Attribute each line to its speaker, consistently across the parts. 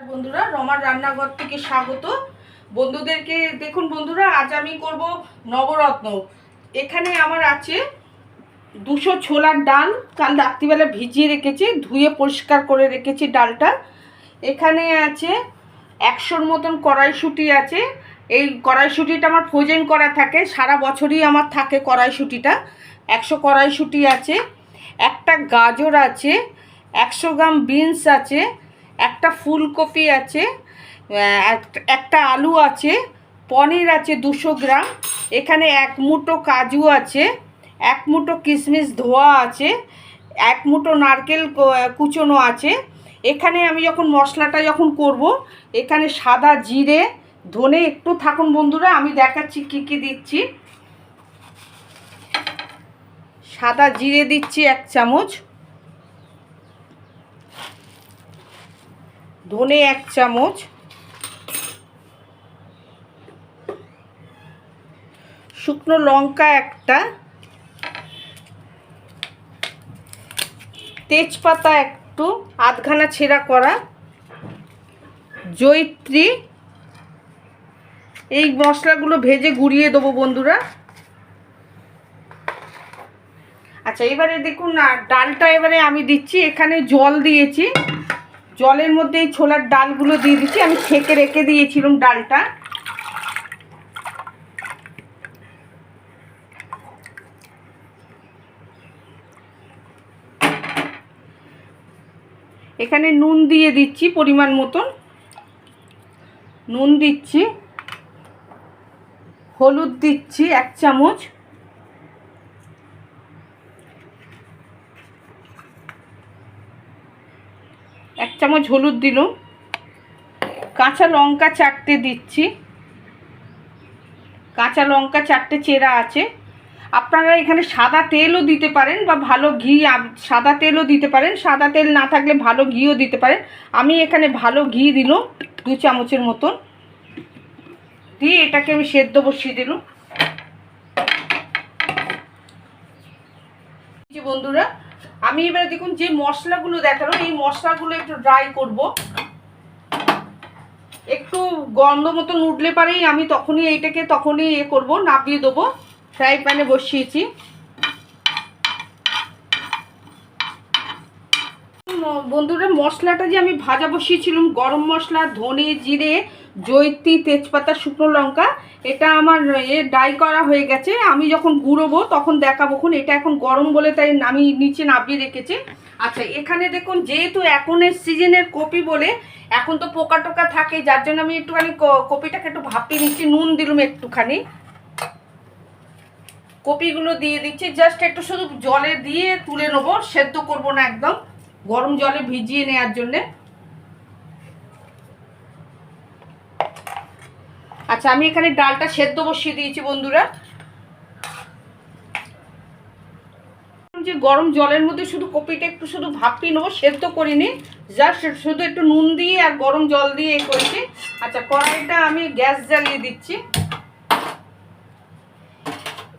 Speaker 1: বন্ধুরা, রমার রান্নাঘর থেকে স্বাগত। বন্ধুদেরকে দেখুন বন্ধুরা, আজ আমি করব নবরত্ন। এখানে আমার আছে 200 ছোলার ডাল, কাল রাত্রিবেলা ভিজিয়ে রেখেছি, ধুয়ে পরিষ্কার করে রেখেছি ডালটা। এখানে আছে 100-র মতন কড়াইশুঁটি আছে। এই কড়াইশুঁটিটা আমার ফ্রোজেন করা থাকে, সারা বছরই আমার থাকে কড়াইশুঁটিটা। 100 কড়াইশুঁটি আছে, একটা গাজর আছে, 100 গ্রাম বিনস আছে, একটা ফুলকপি আছে, একটা আলু আছে, পনির আছে 200 গ্রাম, এখানে 1 মুঠো কাজু আছে, 1 মুঠো কিশমিশ ধোয়া আছে, 1 মুঠো নারকেল কুচোনো আছে। এখানে আমি যখন মশলাটা করব, এখানে সাদা জিরে, ধনে, একটু থাকুন বন্ধুরা আমি দেখাচ্ছি কি কি দিচ্ছি। সাদা জিরে দিচ্ছি 1 চামচ, ধনে 1 চামচ, শুকনো লঙ্কা একটা, তেজপাতা একটু আধখানা ছেঁড়া করা, জয়িত্রী। এই মশলাগুলো ভেজে গুঁড়িয়ে দেবো বন্ধুরা। আচ্ছা, এবারে দেখুন না, ডালটা এবারে আমি দিচ্ছি। এখানে জল দিয়েছি, জলের মধ্যে এই ছোলার ডালগুলো দিয়ে দিচ্ছি। আমি ছেঁকে রেখে দিয়েছিলাম ডালটা। এখানে নুন দিয়ে দিচ্ছি পরিমাণ মতন, নুন দিচ্ছি, হলুদ দিচ্ছি 1 চামচ, হলুদ দিলাম, কাঁচা লঙ্কা 4টে দিচ্ছি, কাঁচা লঙ্কা 4টে চেরা আছে। আপনারা এখানে সাদা তেলও দিতে পারেন বা ভালো ঘি, সাদা তেলও দিতে পারেন, সাদা তেল না থাকলে ভালো ঘিও দিতে পারেন। আমি এখানে ভালো ঘি দিলাম 2 চামচের মতন, দিয়ে এটাকে আমি সেদ্ধ বসিয়ে দিলাম। বন্ধুরা, আমি এবারে দেখুন যে মশলাগুলো দেখালাম, এই মশলাগুলো একটু ড্রাই করব। একটু গন্ধ মতন উঠলে পারেই আমি তখনই করব, নামিয়ে দেবো। ফ্রাই প্যানে বসিয়েছি। বন্ধুরা, মশলাটা যে আমি ভাজা বসিয়েছিলাম, গরম মশলা, ধনে, জিরে, জয়িত্রী, তেজপাতা, শুকনো লঙ্কা, এটা আমার ড্রাই করা হয়ে গেছে। আমি যখন গুঁড়োবো তখন দেখাবো। এটা এখন গরম বলে তাই আমি নিচে নামিয়ে রেখেছি। আচ্ছা, এখানে দেখুন, যেহেতু এখনের সিজনের কপি বলে এখন তো পোকা টোকা থাকে, যার জন্য আমি একটুখানি কপিটাকে একটু ভাপিয়ে নিচ্ছি। নুন দিলাম একটুখানি, কপিগুলো দিয়ে দিচ্ছি। জাস্ট একটু শুধু জলে দিয়ে তুলে নেবো, সেদ্ধ করব না, একদম গরম জলে ভিজিয়ে নেওয়ার জন্যে। আচ্ছা, আমি এখানে ডালটা সেদ্ধ বসিয়ে দিয়েছি বন্ধুরা। যে গরম জলের মধ্যে শুধু কপিটা একটু শুধু ভাপিয়ে নেবো, সেদ্ধ করিনি, জাস্ট শুধু একটু নুন দিয়ে আর গরম জল দিয়ে করেছি। আচ্ছা, কড়াইটা আমি গ্যাস জ্বালিয়ে দিচ্ছি।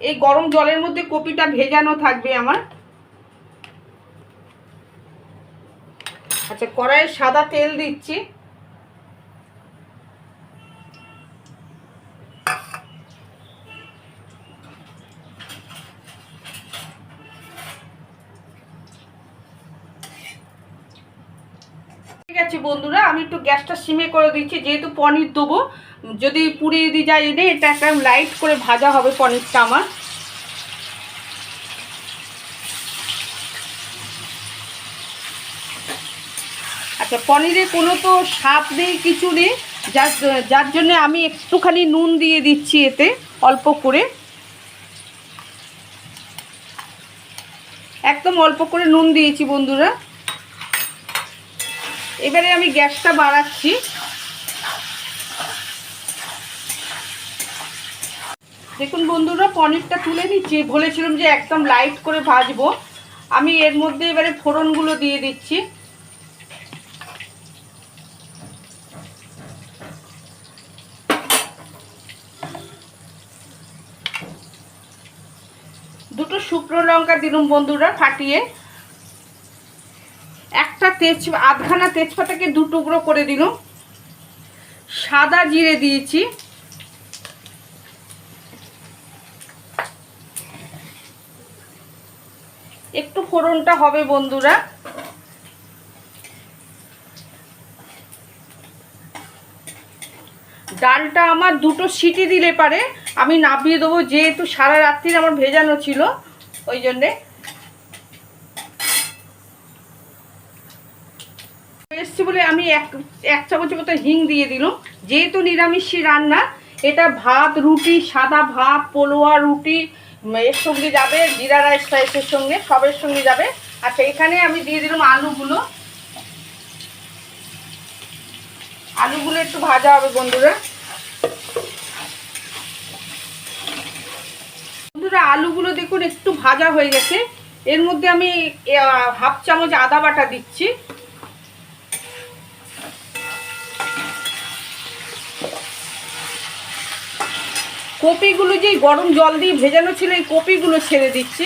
Speaker 1: এই গরম জলের মধ্যে কপিটা ভেজানো থাকবে আমার। আচ্ছা, কড়াইয়ে সাদা তেল দিচ্ছি। ঠিক আছে বন্ধুরা, আমি একটু গ্যাসটা সিমে করে দিচ্ছি, যেহেতু পনির দেবো। যদি পুড়িয়ে দিয়ে যায় এনে, এটা একটা লাইট করে ভাজা হবে পনিরটা আমার। আচ্ছা, পনিরে কোনো তো স্বাদ নেই, কিছু নেই, যার জন্য আমি একটুখানি নুন দিয়ে দিচ্ছি এতে, অল্প করে, একদম অল্প করে নুন দিয়েছি বন্ধুরা। এবারে আমি গ্যাসটা বাড়াচ্ছি। দেখুন বন্ধুরা, পনিরটা তুলে নিচ্ছি। বলেছিলাম যে একদম লাইট করে ভাজবো। আমি এর মধ্যে এবারে ফোড়নগুলো দিয়ে দিচ্ছি। দুটো শুকনো লঙ্কা দিলাম বন্ধুরা ফাটিয়ে, একটা আধখানা তেজপাতাকে 2 টুকরো করে দিলাম। সাদা জিরে দিয়েছি, একটু ফোড়নটা হবে বন্ধুরা। ডালটা আমার 2টো সিটি দিলে পারে আমি নামিয়ে দেবো, যেহেতু সারা রাত্রির আমার ভেজানো ছিল ওই জন্যে। এসছি বলে আমি এক চামচের মতো হিং দিয়ে দিলাম। যেহেতু নিরামিষী রান্না, এটা ভাত, রুটি, সাদা ভাত, পোলোয়া, রুটি এর সঙ্গে যাবে, জিরা রাইস টাইসের সঙ্গে, সবের সঙ্গে যাবে। আচ্ছা, এখানে আমি দিয়ে দিলাম আলুগুলো। আলুগুলো একটু ভাজা হবে বন্ধুরা। বন্ধুরা আলুগুলো দেখুন একটু ভাজা হয়ে গেছে। এর মধ্যে আমি 1/2 চামচ আদা বাটা দিচ্ছি। কপিগুলো যে গরম জল দিয়ে ভেজানো ছিল, এই কপিগুলো ছেড়ে দিচ্ছি।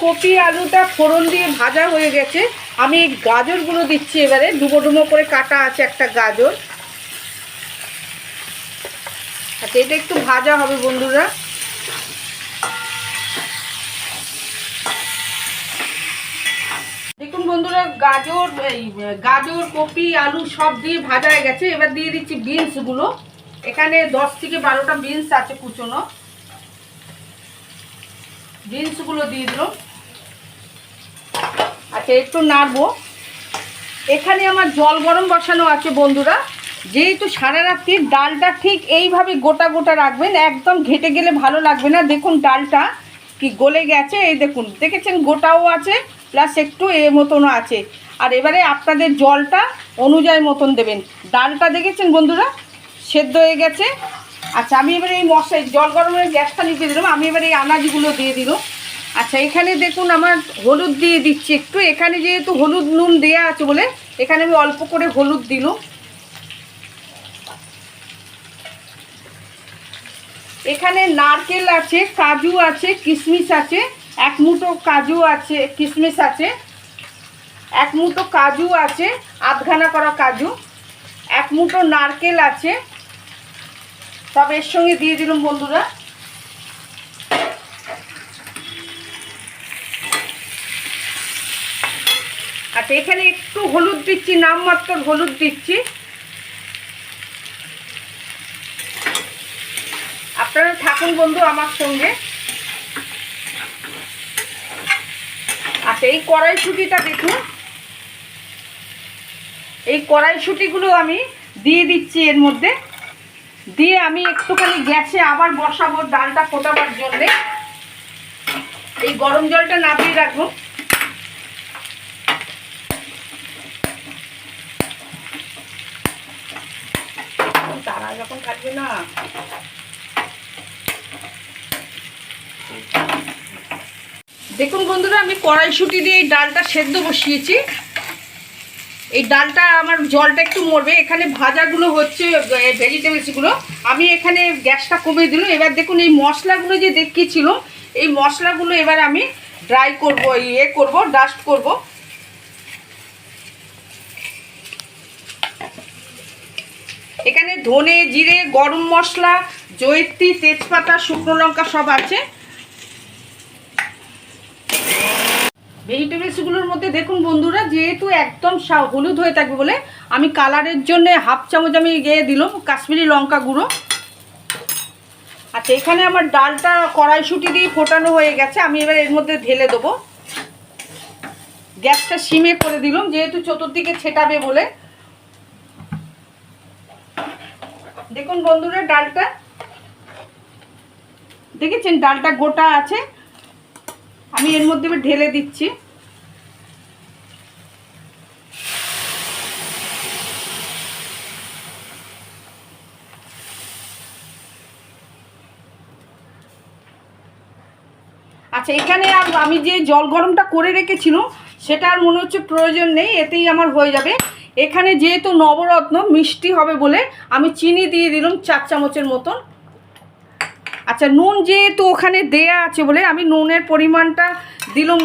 Speaker 1: কপি আলুটা ফোড়ন দিয়ে ভাজা হয়ে গেছে। আমি এই গাজরগুলো দিচ্ছি এবারে, ডুবো ডুবো করে কাটা আছে একটা গাজর। আচ্ছা, এটা একটু ভাজা হবে বন্ধুরা। দেখুন বন্ধুরা, গাজর কপি আলু সব দিয়ে ভাজা হয়ে গেছে। এবার দিয়ে দিচ্ছি বিনসগুলো। এখানে 10 থেকে 12টা বিনস আছে কুচনো। বিনসগুলো দিয়ে দিলাম। আচ্ছা, একটু নাড়বো। এখানে আমার জল গরম বসানো আছে বন্ধুরা। যেহেতু সারা রাত্রির ডালটা ঠিক এইভাবে গোটা গোটা রাখবেন, একদম ঘেটে গেলে ভালো লাগবে না। দেখুন ডালটা কি গলে গেছে, এই দেখুন, দেখেছেন গোটাও আছে প্লাস একটু মতনও আছে। আর এবারে আপনাদের জলটা অনুযায়ী মতন দেবেন। ডালটা দেখেছেন বন্ধুরা সেদ্ধ হয়ে গেছে। আচ্ছা, আমি এবারে এই জল গরমের গ্যাসটা নিভিয়ে দিলাম। আমি এবারে এই আনাজগুলো দিয়ে দিলাম। আচ্ছা, এখানে দেখুন আমার হলুদ দিয়ে দিচ্ছি একটু। এখানে যেহেতু হলুদ নুন দেওয়া আছে বলে এখানে আমি অল্প করে হলুদ দিলাম। এখানে নারকেল আছে, কাজু আছে, কিশমিশ আছে, 1 মুঠো কাজু আছে, কিশমিশ আছে, 1 মুঠো কাজু আছে, আধখানা করা কাজু, 1 মুঠো নারকেল আছে। সব এর সঙ্গে দিয়ে দিলাম বন্ধুরা। আচ্ছা, এখানে একটু হলুদ দিচ্ছি, নামমাত্র হলুদ দিচ্ছি। আপনারা থাকুন বন্ধু আমার সঙ্গে। আচ্ছা, এই কড়াইশুঁটিটা দেখুন, এই কড়াইশুঁটিগুলো আমি দিয়ে দিচ্ছি এর মধ্যে। দিয়ে আমি একটুখানি গ্যাসে আবার বসাবো ডালটা ফোটাবার জন্যে। এই গরম জলটা নামিয়ে রাখবো। তারা যখন থাকবে না। দেখুন বন্ধুরা, আমি কড়াইশুঁটি দিয়ে এই ডালটা সেদ্ধ বসিয়েছি। এই ডালটা আমার জলটা একটু মরবে। এখানে ভাজাগুলো হচ্ছে ভেজিটেবলসগুলো। আমি এখানে গ্যাসটা কমিয়ে দিলাম। এবার দেখুন এই মশলাগুলো যে দেখিয়েছিল, এই মশলাগুলো এবার আমি ড্রাই করব, ডাস্ট করব। এখানে ধনে, জিরে, গরম মশলা, জয়িত্রী, তেজপাতা, শুকনো লঙ্কা সব আছে। ভেজিটেবলসগুলোর মধ্যে দেখুন বন্ধুরা, যেহেতু একদম হলুদ হয়ে থাকবে বলে আমি কালারের জন্য 1/2 চামচ আমি দিলাম কাশ্মীরি লঙ্কা গুঁড়ো। আচ্ছা, এখানে আমার ডালটা কড়াইশুঁটি দিয়ে ফোটানো হয়ে গেছে। আমি এবার এর মধ্যে ঢেলে দেবো। গ্যাসটা সিমে করে দিলাম, যেহেতু চতুর্দিকে ছেটাবে বলে। দেখুন বন্ধুরা, ডালটা দেখেছেন, ডালটা গোটা আছে। আমি এর মধ্যে ঢেলে দিচ্ছি। আচ্ছা, এখানে আমি যে জল গরমটা করে রেখেছিলাম সেটা আর মনে হচ্ছে প্রয়োজন নেই, এতেই আমার হয়ে যাবে। এখানে যেহেতু নবরত্ন মিষ্টি হবে বলে আমি চিনি দিয়ে দিলাম 4 চামচের মতন। আচ্ছা, নুন যেহেতু ওখানে দেয়া আছে বলে আমি নুনের পরিমাণটা দিলাম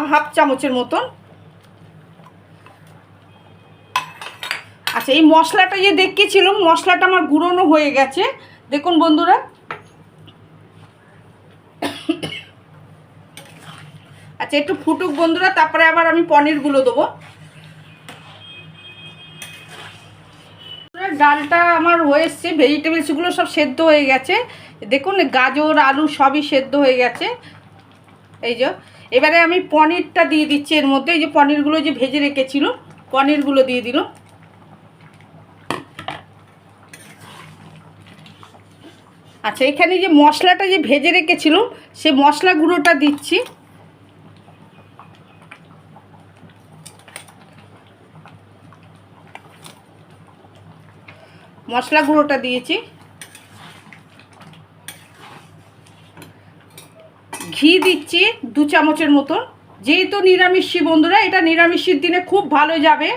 Speaker 1: হাফ চামচের মতন। আচ্ছা, এই মশলাটা যে দেখিয়েছিলাম, মশলাটা আমার গুঁড়োনো হয়ে গেছে দেখুন বন্ধুরা। আচ্ছা, একটু ফুটুক বন্ধুরা, তারপরে আবার আমি পনিরগুলো দেবো। ডালটা আমার হয়ে এসছে, ভেজিটেবলসগুলো সব সেদ্ধ হয়ে গেছে দেখুন, গাজর আলু সবই সেদ্ধ হয়ে গেছে। এই যে এবারে আমি পনিরটা দিয়ে দিচ্ছি এর মধ্যে। এই যে পনিরগুলো যে ভেজে রেখেছিল, পনিরগুলো দিয়ে দিল। আচ্ছা, এখানে যে মশলাটা যে ভেজে রেখেছিলাম সে মশলা গুঁড়োটা দিচ্ছি। মশলা গুঁড়োটা দিয়েছি। ঘি দিচ্ছি 2 চামচের মতন। যেহেতু নিরামিষী বন্ধুরা, এটা নিরামিষের দিনে খুব ভালো যাবে।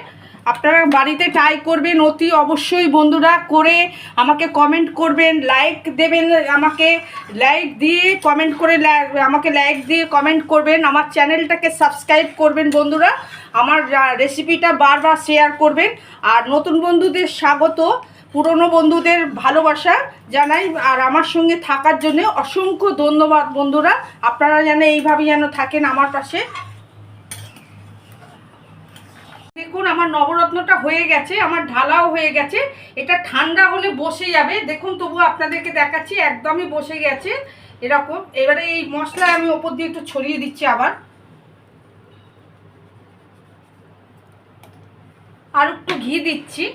Speaker 1: আপনারা বাড়িতে ট্রাই করবেন অতি অবশ্যই বন্ধুরা, করে আমাকে কমেন্ট করবেন, লাইক দেবেন, আমাকে লাইক দিয়ে কমেন্ট করে আমাকে লাইক দিয়ে কমেন্ট করবেন, আমার চ্যানেলটাকে সাবস্ক্রাইব করবেন বন্ধুরা, আমার রেসিপিটা বারবার শেয়ার করবেন। আর নতুন বন্ধুদের স্বাগত, পুরনো বন্ধুদের ভালোবাসা জানাই। আর আমার সঙ্গে থাকার জন্য অসংখ্য ধন্যবাদ বন্ধুরা। আপনারা যেন এইভাবে যেন থাকেন আমার পাশে। দেখুন আমার নবরত্নটা হয়ে গেছে, আমার ঢালাও হয়ে গেছে। এটা ঠান্ডা হলে বসে যাবে দেখুন, তবু আপনাদেরকে দেখাচ্ছি একদমই বসে গেছে এরকম। এবারে এই মশলা আমি ওপর দিয়ে একটু ছড়িয়ে দিচ্ছি আবার, আর একটু ঘি দিচ্ছি।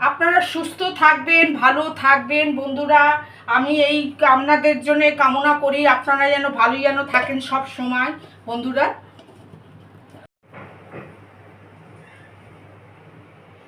Speaker 1: আপনারা সুস্থ থাকবেন, ভালো থাকবেন বন্ধুরা। আমি এই আপনাদের জন্য কামনা করি, আপনারা যেন ভালো যেন থাকেন সব সময় বন্ধুরা।